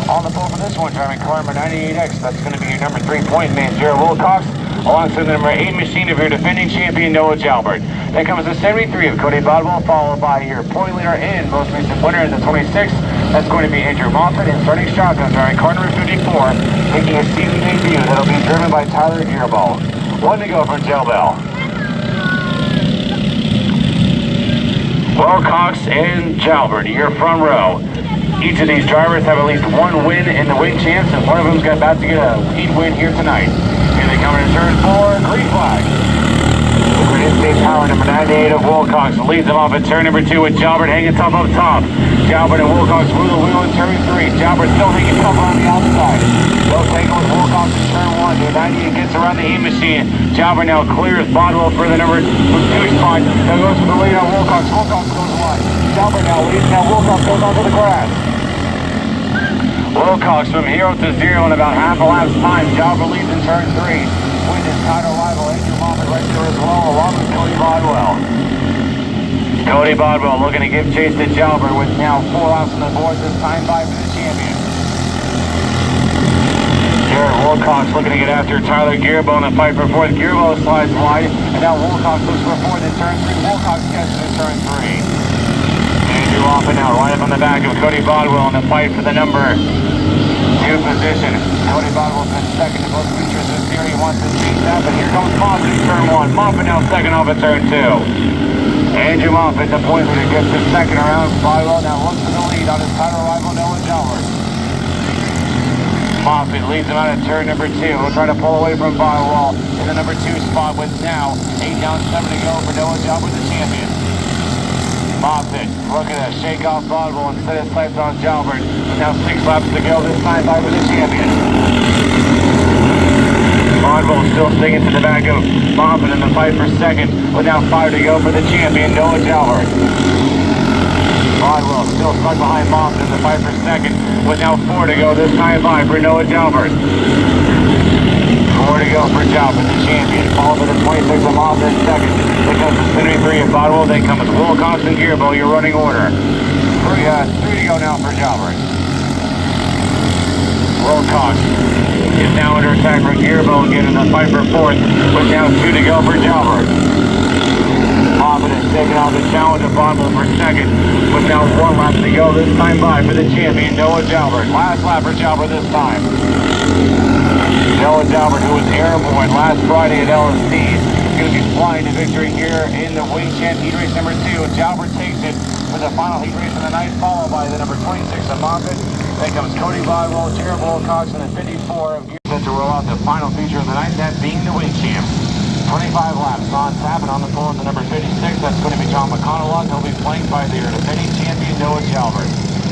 On the pole for this one, driving car number 98X. That's going to be your number 3 point man, Jared Wilcox. Alongside the number 8 machine of your defending champion, Noah Jalbert. Then comes the 73 of Cody Bodwell, followed by your point leader and most recent winner in the 26. That's going to be Andrew Moffett. And starting shotgun, driving car number 54, making a season debut. That'll be driven by Tyler Gearball. 1 to go for Jalbert. Wilcox and Jalbert, your front row. Each of these drivers have at least one win in the win champs, and one of them's got about to get a lead win here tonight. Here they come into turn 4, green flag. Great State Power, number 98 of Wilcox leads them off at turn number 2 with Jalbert hanging tough up top. Jalbert and Wilcox rule the wheel in turn 3. Jalbert still hanging tough on the outside. They'll take with Wilcox in turn 1. The 98 gets around the E machine. Jalbert now clears Bodwell for the number 2 spot. Now goes for the lead on Wilcox. Wilcox goes wide. Jalbert now leads. Now Wilcox goes onto the grass. Wilcox from 0 to 0 in about half a lap's time. Jalbert leads in turn 3. Win his title rival, Andrew Moffett, right there as well, along with Cody Bodwell. Cody Bodwell looking to give chase to Jalbert with now 4 laps on the board, this time by for the champion. Jared Wilcox looking to get after Tyler Gearball in a fight for 4th. Gearball slides wide, and now Wilcox looks for 4th in turn 3. Wilcox catches in turn 3. Andrew Moffett now right up on the back of Cody Bodwell in the fight for the number 2 position. Cody Bodwell's been second to both features this year. He wants to beat that, but here comes Moffett in turn 1. Moffett now second off at turn 2. Andrew Moffett, the point leader, gets his second around. Bodwell now looks for the lead on his title rival, Noah Jalbert. Moffett leads him out at turn number 2. He'll try to pull away from Bodwell in the number 2 spot with now 8 down, 7 to go for Noah Jalbert, the champion. Moffett looking to shake off Bodwell and set his sights on Jalbert. With now 6 laps to go, this time by for the champion. Bodwell still sticking to the back of Moffett in the fight for second. With now 5 to go for the champion, Noah Jalbert. Bodwell still stuck behind Moffett in the fight for second. With now 4 to go, this time by for Noah Jalbert. 4 to go for Jalbert, the champion. Followed by the 26 of Moffett in second. Then comes the 73 of Bodwell. Then comes Wilcox and Gearball, your running order. 3 to go now for Jalbert. Wilcox is now under attack for Gearball again in the fight for 4th. With now 2 to go for Jalbert. Moffett is taking on the challenge of Bodwell for second. With now 1 lap to go, this time by for the champion, Noah Jalbert. Last lap for Jalbert this time. Noah Jalbert, who was airborne last Friday at LSD, is going to be flying to victory here in the wing champ heat race number 2. Jalbert takes it for the final heat race of the night, followed by the number 26 of Moffett. Then comes Cody Bodwell, Jared Wilcox, and the 54 of Gearball to roll out the final feature of the night, that being the wing champ. 25 laps on tap, and on the pole in the number 56, that's going to be John McConnell. He'll be flanked by the defending champion, Noah Jalbert.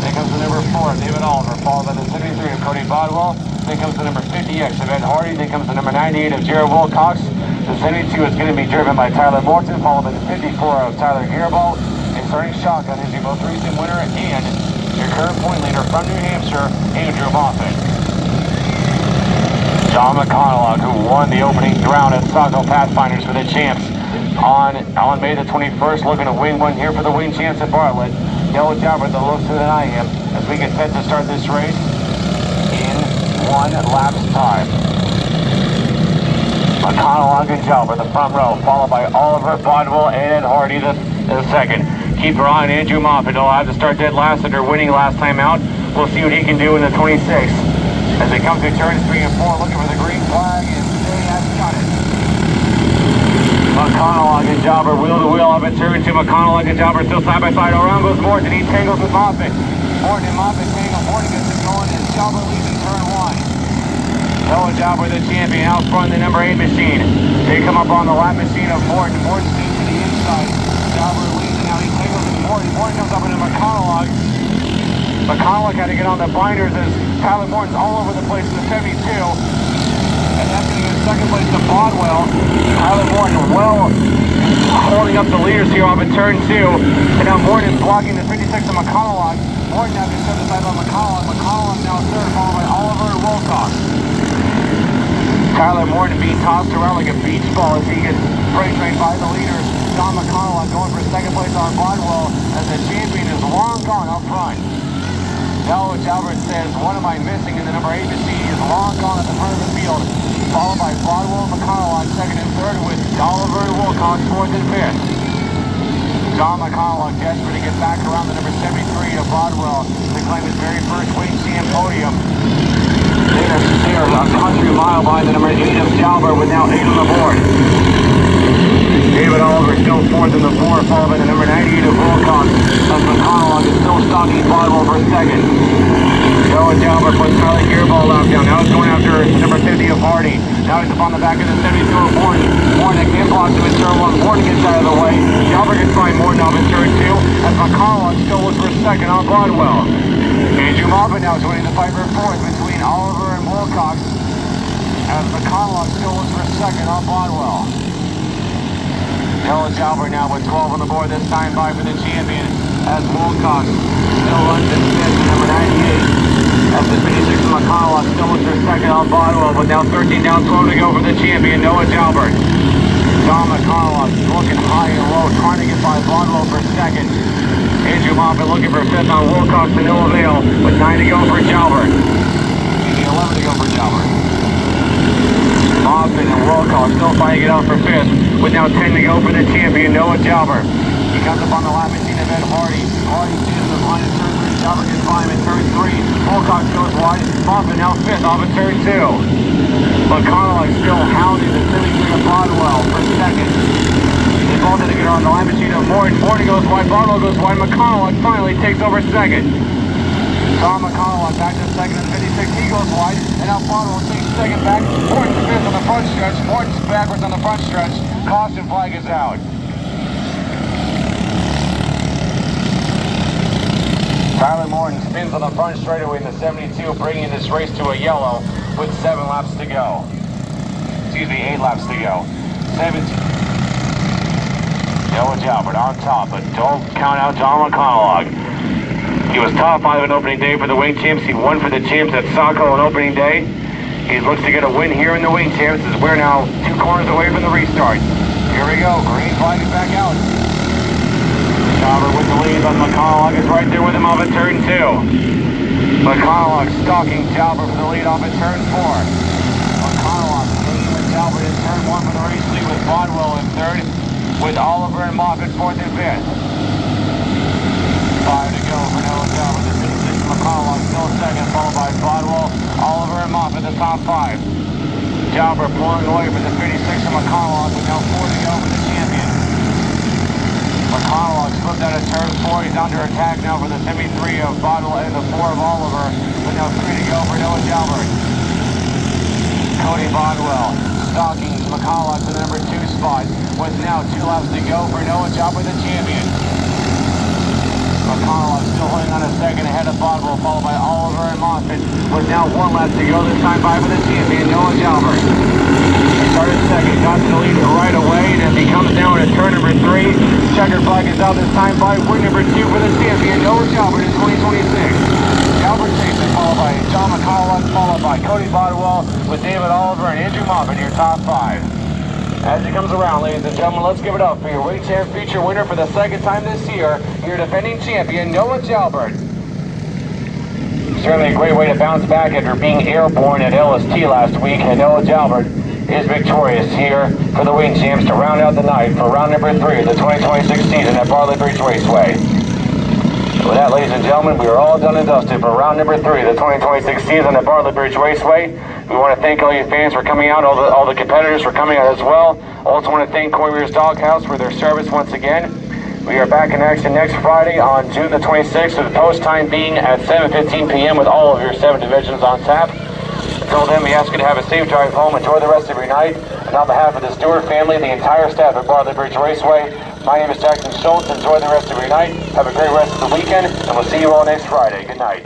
Then comes the number 4 of David Oliver, followed by the 73 of Cody Bodwell. Then comes the number 50X of Ed Hardy. Then comes the number 98 of Jared Wilcox. The 72 is going to be driven by Tyler Morton, followed by the 54 of Tyler Gearball. And starting shotgun is your most recent winner and your current point leader from New Hampshire, Andrew Moffett. John McConnell, who won the opening round at Saco Pathfinders for the champs on May the 21st, looking to win one here for the win champs at Bartlett. Noah Jalbert, the looks to deny him as we get set to start this race in 1 lap's time. McConnell and Jalbert, the front row, followed by Oliver, Bodwell, and Ed Hardy, the second. Keep your eye on Andrew Moffett. He'll have to start dead last after winning last time out. We'll see what he can do in the 26. As they come through turns 3 and 4, looking for the green flag, and they have got it. McConnell and Jalbert, wheel to wheel up at turn 2. McConnell and Jalbert still side by side. Around goes Morton. He tangles with Moffett. Morton and Moffett tangle. Morton gets it going, and Jalbert leads in turn 1. Noah Jalbert, the champion, out front the number 8 machine. They come up on the lap machine of Morton. Morton stays to the inside. Jalbert leads, and now he tangles with Morton. Morton comes up into McConnell. McConnell had to get on the binders as Tyler Morton's all over the place in the 72. And that's going to give second place to Bodwell. Tyler Morton well holding up the leaders here off at turn 2. And now Morton is blocking the 56 of McConnell. Morton now gets set aside by McConnell. McConnell now third, followed by Oliver and Wilcox. Tyler Morton being tossed around like a beach ball as he gets freight trained by the leaders. John McConnell going for second place on Bodwell as the champion is long gone up front. No, Jalbert says, what am I missing? And the number 8 machine is long gone at the front of the field, followed by Broadwell and McConnell on second and third, with Oliver and Wilcox fourth and fifth. John McConnell desperate to get back around the number 73 of Broadwell to claim his very first Wing CM podium. They are a country mile behind the number 8 of Jalbert with now 8 on the board. David Oliver still fourth in the 4, followed by the number 98 of Wilcox, as McConnell is still stalking Broadwell for second. Noah Jalbert puts Charlie Gearball lap down. Now he's going after number 50 of Hardy. Now he's up on the back of the 72 of Morton. Morton again blocks him in turn 1. Morton gets out of the way. Jalbert can find Morton off in turn 2, as McConnell still looks for second on Broadwell. Andrew Moffat now is winning the fight for fourth between Oliver and Wilcox, as McConnell still looks for second on Broadwell. Noah Jalbert now with 12 on the board, this time by for the champion, as Wilcox still runs in fifth at number 98. As the 56 of McConnell still looks for second on Broadwell, with now 13 down, 12 to go for the champion, Noah Jalbert. John McConnell looking high and low, trying to get by Broadwell for second. Andrew Moffat looking for fifth on Wilcox to no avail, with 9 to go for Jalbert. 11 to go for Jalbert. Moffat and Wilcox still fighting it out for fifth, with now 10 to go for the champion, Noah Jalbert. He comes up on the lap machine of Ed Hardy. Hardy sees the line in turn 3. Jalbert gets by him in turn 3. Wilcox goes wide. Moffat now fifth off in turn 2. McConnell is still hounding the 73 of Broadwell for second. They both had to get on the line machine of Morton. Morton goes wide. Broadwell goes wide. McConnell finally takes over second. Tom McConnell back to second and 56. He goes wide, and now Broadwell takes second back. Morton's fifth on the front stretch. Morton's backwards on the front stretch. Caution flag is out. Tyler Morton spins on the front straightaway in the 72, bringing this race to a yellow with 7 laps to go. Excuse me, 8 laps to go. 17. Noah Jalbert on top, but don't count out John McConnell. He was top 5 on opening day for the Wing Champs. He won for the Champs at Saco on opening day. He looks to get a win here in the Wing Champs, as we're now 2 corners away from the restart. Here we go, green flag is back out. Jalbert with the lead, but McConnell is right there with him off at turn 2. McConnell stalking Jalbert for the lead off at turn 4. McConnell leading with Jalbert in turn 1 for the race lead, with Broadwell in third, with Oliver and Moffat fourth and fifth. 5 to go for Noah Jalbert. The 56 McConnell still second, followed by Broadwell, Oliver and Moffat, the top 5. Jalbert pulling away for the 56 of McConnell, with now 4 to go for the champion. McConnell slipped out of turn 4. He's under attack now for the 73 of Broadwell and the 4 of Oliver, with now 3 to go for Noah Jalbert. Cody Broadwell stalking McConnell to the number 2 spot, with now 2 laps to go for Noah Jalbert, the champion. McConnell still holding on a second ahead of Broadwell, followed by Oliver and Moffat, with now 1 lap to go, this time by for the champion, Noah Jalbert. Started second, got to the lead right away, and as he comes down at turn number 3, checkered flag is out, this time by win number 2 for the champion, Noah Jalbert in 2026. Jalbert takes it, followed by John McConnell, followed by Cody Broadwell, with David Oliver and Andrew Moffat, your top 5. As he comes around, ladies and gentlemen, let's give it up for your Wing Champ feature winner for the 2nd time this year, your defending champion, Noah Jalbert. Certainly a great way to bounce back after being airborne at LST last week, and Noah Jalbert is victorious here for the Wing Champs to round out the night for round number 3 of the 2026 season at Barley Bridge Raceway. With that, ladies and gentlemen, we are all done and dusted for round number 3 of the 2026 season at Barley Bridge Raceway. We want to thank all you fans for coming out, all the competitors for coming out as well. Also want to thank Cormier's Doghouse for their service once again. We are back in action next Friday on June the 26th, with the post time being at 7:15 p.m. with all of your 7 divisions on tap. Until then, we ask you to have a safe drive home, enjoy the rest of your night, and on behalf of the Stewart family, the entire staff at Barley Bridge Raceway, my name is Jackson Schultz. Enjoy the rest of your night, have a great rest of the weekend, and we'll see you all next Friday. Good night.